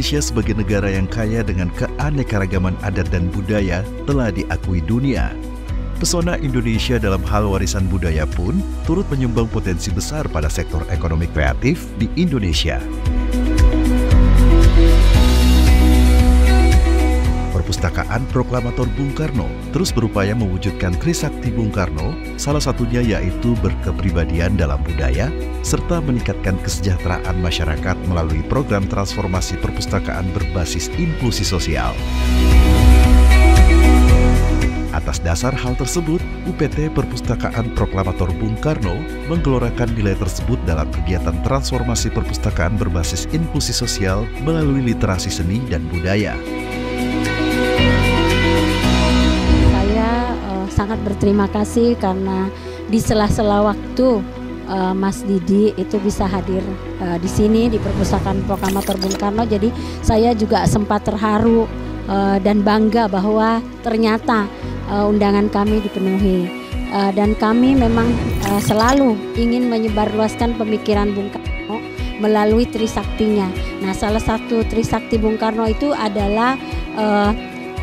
Indonesia sebagai negara yang kaya dengan keanekaragaman adat dan budaya telah diakui dunia. Pesona Indonesia dalam hal warisan budaya pun turut menyumbang potensi besar pada sektor ekonomi kreatif di Indonesia. Perpustakaan Proklamator Bung Karno terus berupaya mewujudkan Trisakti Bung Karno, salah satunya yaitu berkepribadian dalam budaya, serta meningkatkan kesejahteraan masyarakat melalui program transformasi perpustakaan berbasis inklusi sosial. Atas dasar hal tersebut, UPT Perpustakaan Proklamator Bung Karno menggelorakan nilai tersebut dalam kegiatan transformasi perpustakaan berbasis inklusi sosial melalui literasi seni dan budaya. Sangat berterima kasih karena di sela-sela waktu Mas Didi itu bisa hadir di sini di Perpustakaan Proklamator Bung Karno. Jadi saya juga sempat terharu dan bangga bahwa ternyata undangan kami dipenuhi. Dan kami memang selalu ingin menyebarluaskan pemikiran Bung Karno melalui Trisaktinya. Nah, salah satu Trisakti Bung Karno itu adalah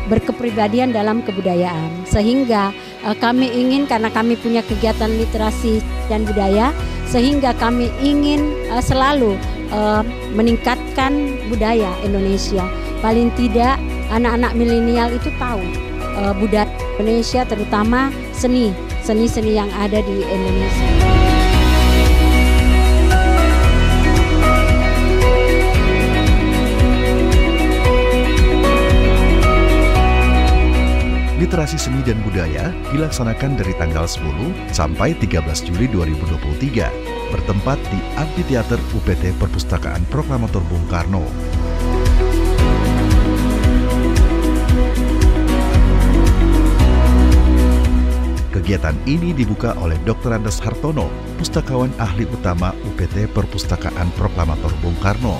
berkepribadian dalam kebudayaan, sehingga kami ingin, karena kami punya kegiatan literasi dan budaya, sehingga kami ingin selalu meningkatkan budaya Indonesia. Paling tidak anak-anak milenial itu tahu budaya Indonesia, terutama seni-seni yang ada di Indonesia. Literasi seni dan budaya dilaksanakan dari tanggal 10 sampai 13 Juli 2023, bertempat di Amphitheater UPT Perpustakaan Proklamator Bung Karno. Kegiatan ini dibuka oleh Dr. Andes Hartono, pustakawan ahli utama UPT Perpustakaan Proklamator Bung Karno.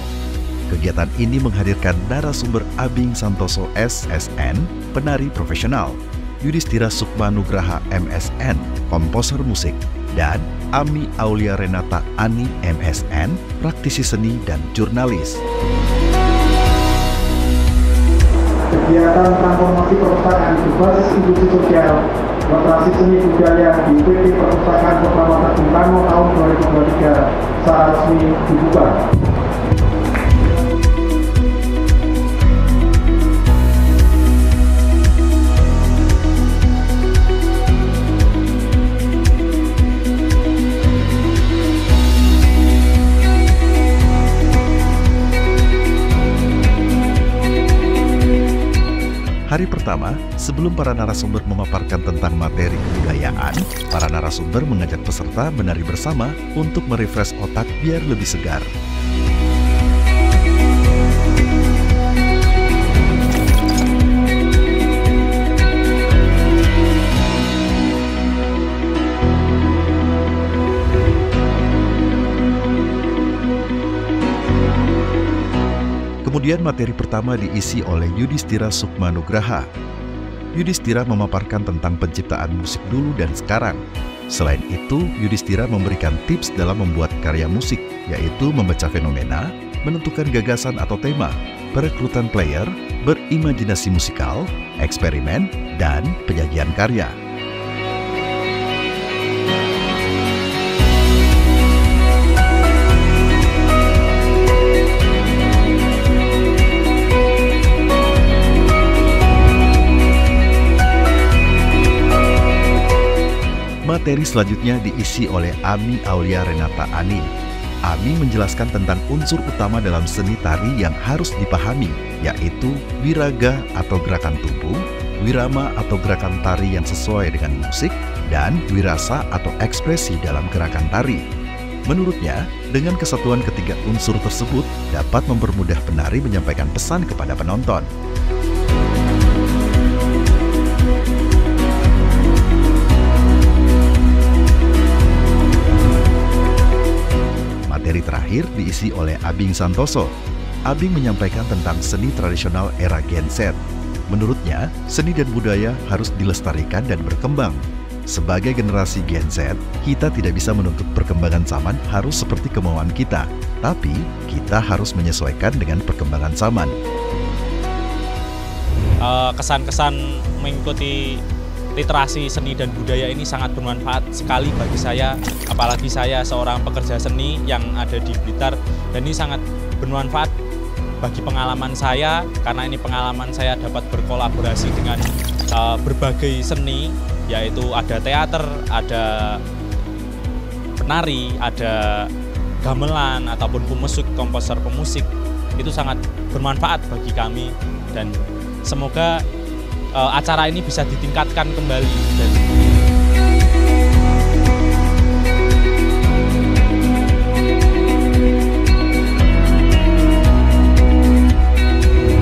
Kegiatan ini menghadirkan narasumber Abing Santoso SSN, penari profesional, Yudhistira Sukmanugraha MSN, komposer musik, dan Ami Aulia Renata Ani MSN, praktisi seni dan jurnalis. Kegiatan transformasi perpustakaan berbasis inklusi sosial, literasi seni budaya di UPT Perpustakaan Proklamator Bung Karno tahun 2023 secara resmi dibuka. Hari pertama, sebelum para narasumber memaparkan tentang materi kebudayaan, para narasumber mengajak peserta menari bersama untuk merefresh otak biar lebih segar. Kemudian materi pertama diisi oleh Yudhistira Sukmanugraha. Yudhistira memaparkan tentang penciptaan musik dulu dan sekarang. Selain itu, Yudhistira memberikan tips dalam membuat karya musik, yaitu membaca fenomena, menentukan gagasan atau tema, perekrutan player, berimajinasi musikal, eksperimen, dan penyajian karya. Materi selanjutnya diisi oleh Ami Aulia Renata Ani. Ami menjelaskan tentang unsur utama dalam seni tari yang harus dipahami, yaitu wiraga atau gerakan tubuh, wirama atau gerakan tari yang sesuai dengan musik, dan wirasa atau ekspresi dalam gerakan tari. Menurutnya, dengan kesatuan ketiga unsur tersebut dapat mempermudah penari menyampaikan pesan kepada penonton. Materi terakhir diisi oleh Abing Santoso. Abing menyampaikan tentang seni tradisional era Gen Z. Menurutnya, seni dan budaya harus dilestarikan dan berkembang. Sebagai generasi Gen Z, kita tidak bisa menuntut perkembangan zaman harus seperti kemauan kita, tapi kita harus menyesuaikan dengan perkembangan zaman. Kesan-kesan mengikuti literasi seni dan budaya ini sangat bermanfaat sekali bagi saya, apalagi saya seorang pekerja seni yang ada di Blitar, dan ini sangat bermanfaat bagi pengalaman saya, karena ini pengalaman saya dapat berkolaborasi dengan berbagai seni, yaitu ada teater, ada penari, ada gamelan, ataupun pemusik, komposer pemusik. Itu sangat bermanfaat bagi kami, dan semoga acara ini bisa ditingkatkan kembali.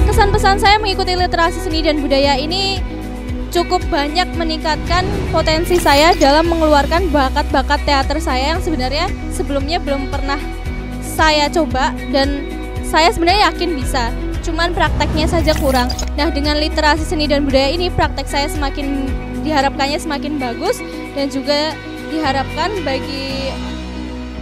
Kesan-pesan saya mengikuti literasi seni dan budaya ini cukup banyak meningkatkan potensi saya dalam mengeluarkan bakat-bakat teater saya yang sebenarnya sebelumnya belum pernah saya coba, dan saya sebenarnya yakin bisa, cuman prakteknya saja kurang. Nah, dengan literasi seni dan budaya ini praktek saya diharapkannya semakin bagus, dan juga diharapkan bagi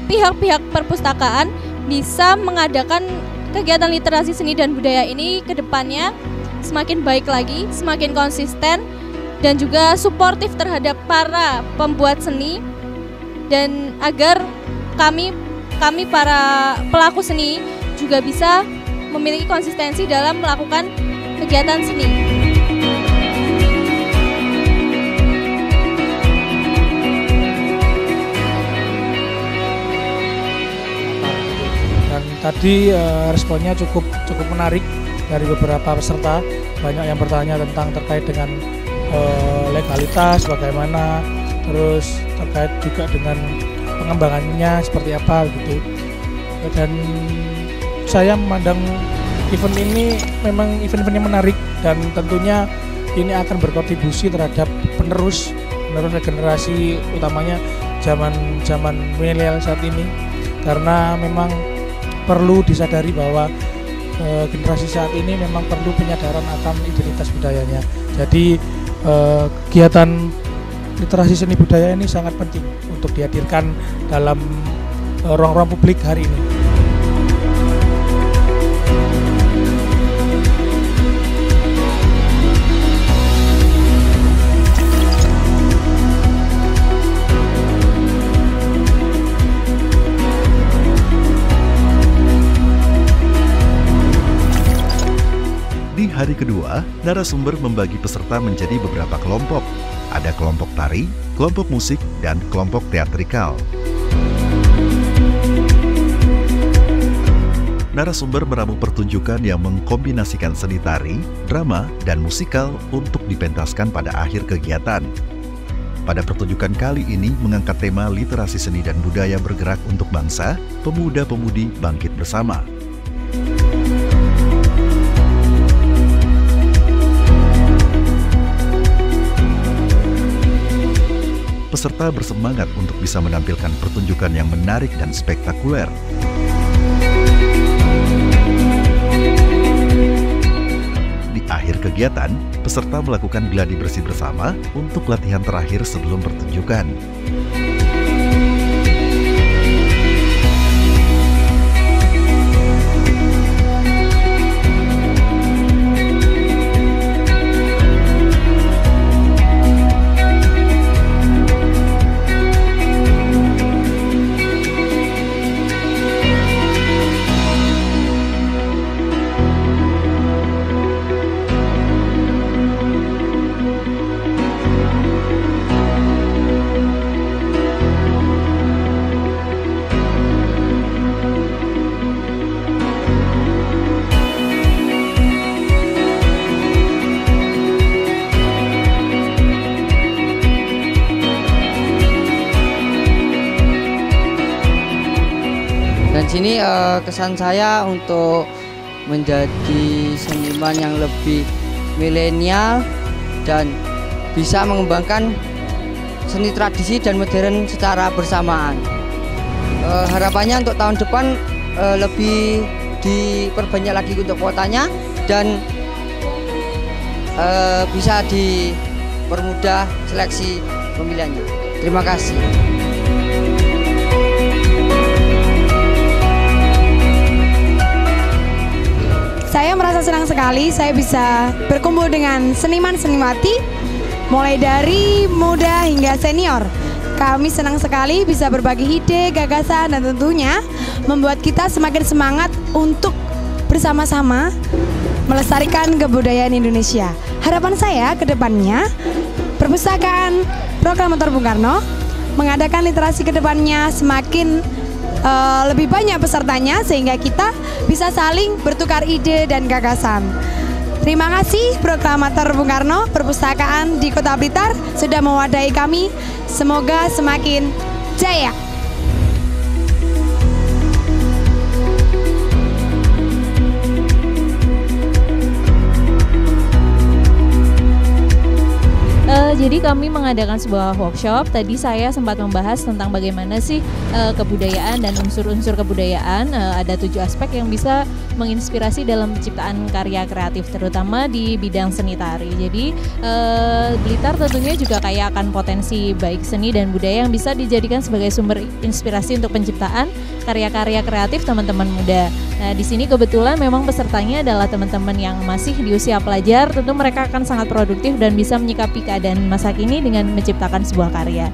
pihak-pihak perpustakaan bisa mengadakan kegiatan literasi seni dan budaya ini ke depannya semakin baik lagi, semakin konsisten, dan juga suportif terhadap para pembuat seni, dan agar kami para pelaku seni juga bisa memiliki konsistensi dalam melakukan kegiatan seni. Dan tadi responnya cukup menarik dari beberapa peserta. Banyak yang bertanya tentang terkait dengan legalitas bagaimana, terus terkait juga dengan pengembangannya seperti apa gitu. Dan saya memandang event ini memang event-event yang menarik, dan tentunya ini akan berkontribusi terhadap penerus regenerasi, utamanya zaman milenial saat ini, karena memang perlu disadari bahwa generasi saat ini memang perlu penyadaran akan identitas budayanya. Jadi kegiatan literasi seni budaya ini sangat penting untuk dihadirkan dalam ruang-ruang publik hari ini. Di hari kedua, narasumber membagi peserta menjadi beberapa kelompok. Ada kelompok tari, kelompok musik, dan kelompok teatrikal. Narasumber meramu pertunjukan yang mengkombinasikan seni tari, drama, dan musikal untuk dipentaskan pada akhir kegiatan. Pada pertunjukan kali ini mengangkat tema literasi seni dan budaya bergerak untuk bangsa, pemuda-pemudi bangkit bersama. Peserta bersemangat untuk bisa menampilkan pertunjukan yang menarik dan spektakuler. Di akhir kegiatan, peserta melakukan gladi bersih bersama untuk latihan terakhir sebelum pertunjukan. Dan sini kesan saya untuk menjadi seniman yang lebih milenial dan bisa mengembangkan seni tradisi dan modern secara bersamaan. Harapannya untuk tahun depan lebih diperbanyak lagi untuk kuotanya, dan bisa dipermudah seleksi pemilihannya. Terima kasih. Saya merasa senang sekali saya bisa berkumpul dengan seniman-seniwati mulai dari muda hingga senior. Kami senang sekali bisa berbagi ide, gagasan, dan tentunya membuat kita semakin semangat untuk bersama-sama melestarikan kebudayaan Indonesia. Harapan saya ke depannya, Perpustakaan Proklamator Bung Karno mengadakan literasi ke depannya semakin lebih banyak pesertanya sehingga kita bisa saling bertukar ide dan gagasan. Terima kasih Proklamator Bung Karno, Perpustakaan di Kota Blitar sudah mewadahi kami. Semoga semakin jaya. Jadi kami mengadakan sebuah workshop. Tadi saya sempat membahas tentang bagaimana sih kebudayaan dan unsur-unsur kebudayaan. Ada 7 aspek yang bisa menginspirasi dalam penciptaan karya kreatif, terutama di bidang seni tari. Jadi Blitar tentunya juga kaya akan potensi baik seni dan budaya yang bisa dijadikan sebagai sumber inspirasi untuk penciptaan karya-karya kreatif teman-teman muda. Nah, di sini kebetulan memang pesertanya adalah teman-teman yang masih di usia pelajar. Tentu mereka akan sangat produktif dan bisa menyikapi keadaan masa kini dengan menciptakan sebuah karya.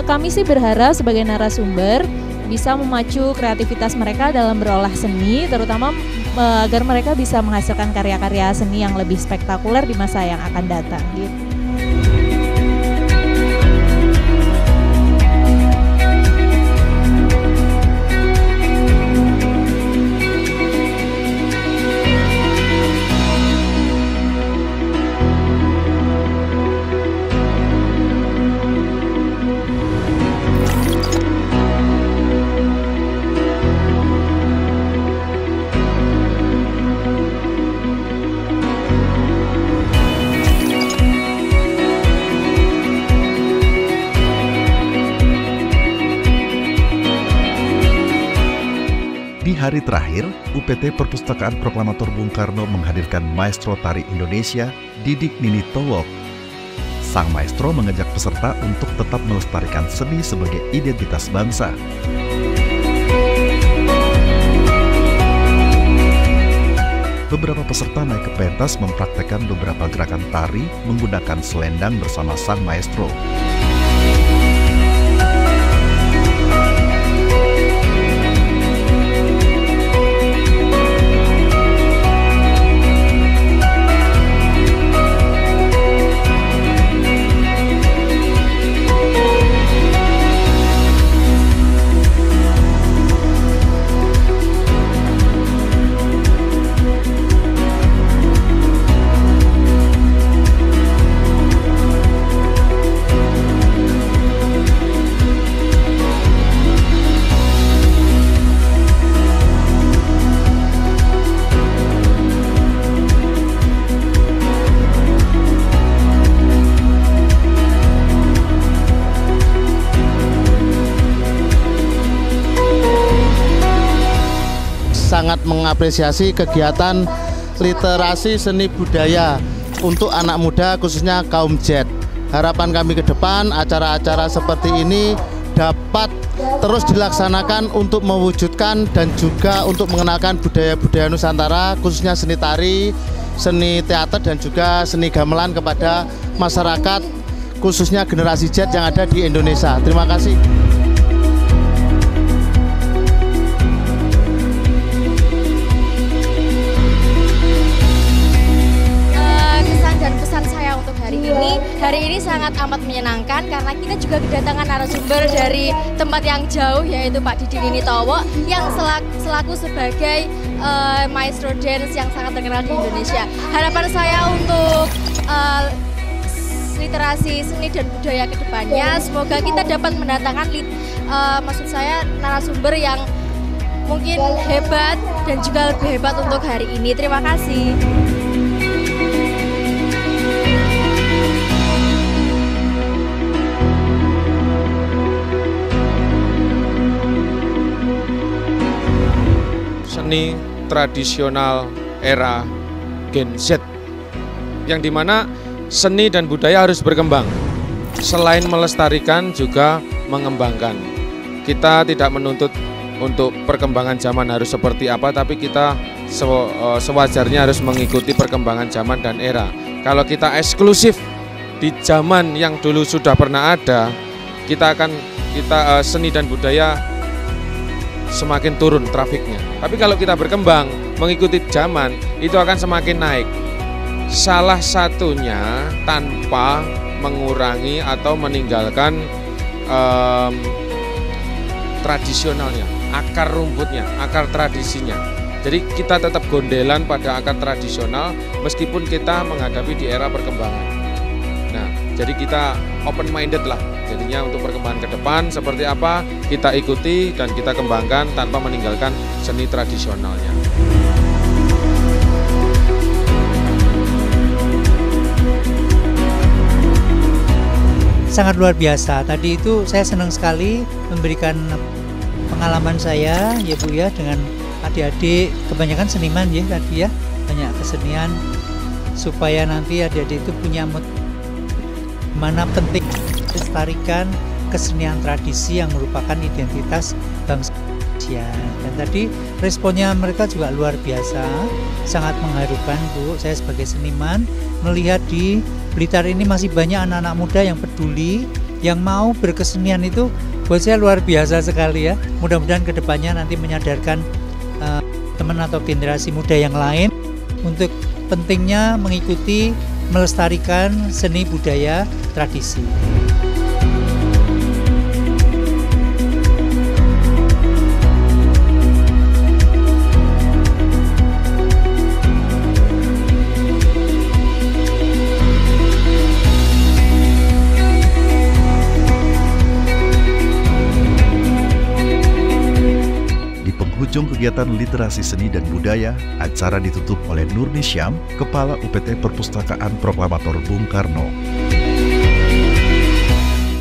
Kami sih berharap sebagai narasumber bisa memacu kreativitas mereka dalam berolah seni, terutama agar mereka bisa menghasilkan karya-karya seni yang lebih spektakuler di masa yang akan datang. Gitu. Di hari terakhir, UPT Perpustakaan Proklamator Bung Karno menghadirkan Maestro Tari Indonesia, Didik Nini Towok. Sang maestro mengajak peserta untuk tetap melestarikan seni sebagai identitas bangsa. Beberapa peserta naik ke pentas mempraktekkan beberapa gerakan tari menggunakan selendang bersama sang maestro. Sangat mengapresiasi kegiatan literasi seni budaya untuk anak muda khususnya kaum Z. Harapan kami ke depan acara-acara seperti ini dapat terus dilaksanakan untuk mewujudkan dan juga untuk mengenalkan budaya-budaya Nusantara khususnya seni tari, seni teater dan juga seni gamelan kepada masyarakat khususnya generasi Z yang ada di Indonesia. Terima kasih. Hari ini sangat amat menyenangkan karena kita juga kedatangan narasumber dari tempat yang jauh, yaitu Pak Didik Nini Towok yang selaku sebagai maestro dance yang sangat terkenal di Indonesia. Harapan saya untuk literasi seni dan budaya ke depannya, semoga kita dapat mendatangkan maksud saya narasumber yang mungkin hebat dan juga lebih hebat untuk hari ini. Terima kasih. Seni tradisional era Gen Z, yang dimana seni dan budaya harus berkembang. selain melestarikan juga mengembangkan. Kita tidak menuntut untuk perkembangan zaman harus seperti apa, tapi kita sewajarnya harus mengikuti perkembangan zaman dan era. Kalau kita eksklusif di zaman yang dulu sudah pernah ada, kita seni dan budaya semakin turun trafiknya. Tapi kalau kita berkembang mengikuti zaman, itu akan semakin naik. Salah satunya tanpa mengurangi atau meninggalkan tradisionalnya, akar rumputnya, akar tradisinya. Jadi kita tetap gondelan pada akar tradisional meskipun kita menghadapi di era perkembangan. Nah, jadi kita open minded lah. Jadinya untuk perkembangan ke depan seperti apa kita ikuti dan kita kembangkan tanpa meninggalkan seni tradisionalnya. Sangat luar biasa. Tadi itu saya senang sekali memberikan pengalaman saya ya Bu ya, dengan adik-adik, kebanyakan seniman ya tadi ya, banyak kesenian, supaya nanti adik-adik itu punya mana penting melestarikan kesenian tradisi yang merupakan identitas bangsa Indonesia. Dan tadi responnya mereka juga luar biasa, sangat mengharukan Bu. Saya sebagai seniman melihat di Blitar ini masih banyak anak-anak muda yang peduli, yang mau berkesenian. Itu buat saya luar biasa sekali ya. Mudah-mudahan kedepannya nanti menyadarkan teman atau generasi muda yang lain untuk pentingnya mengikuti melestarikan seni budaya tradisi. Ujung kegiatan literasi seni dan budaya, acara ditutup oleh Nurni Syam, Kepala UPT Perpustakaan Proklamator Bung Karno.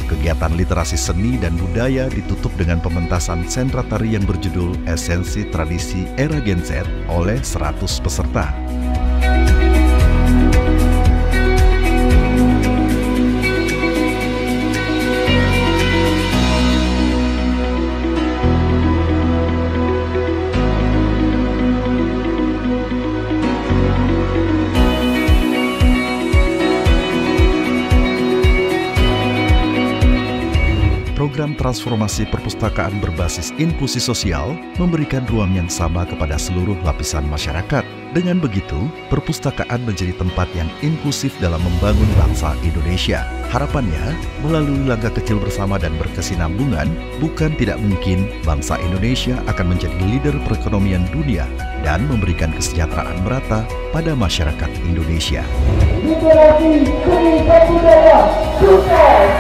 Kegiatan literasi seni dan budaya ditutup dengan pementasan sentra tari yang berjudul Esensi Tradisi Era Gen Z oleh 100 peserta. Program transformasi perpustakaan berbasis inklusi sosial memberikan ruang yang sama kepada seluruh lapisan masyarakat. Dengan begitu, perpustakaan menjadi tempat yang inklusif dalam membangun bangsa Indonesia. Harapannya, melalui langkah kecil bersama dan berkesinambungan, bukan tidak mungkin bangsa Indonesia akan menjadi leader perekonomian dunia dan memberikan kesejahteraan merata pada masyarakat Indonesia. Literasi seni dan budaya sukses.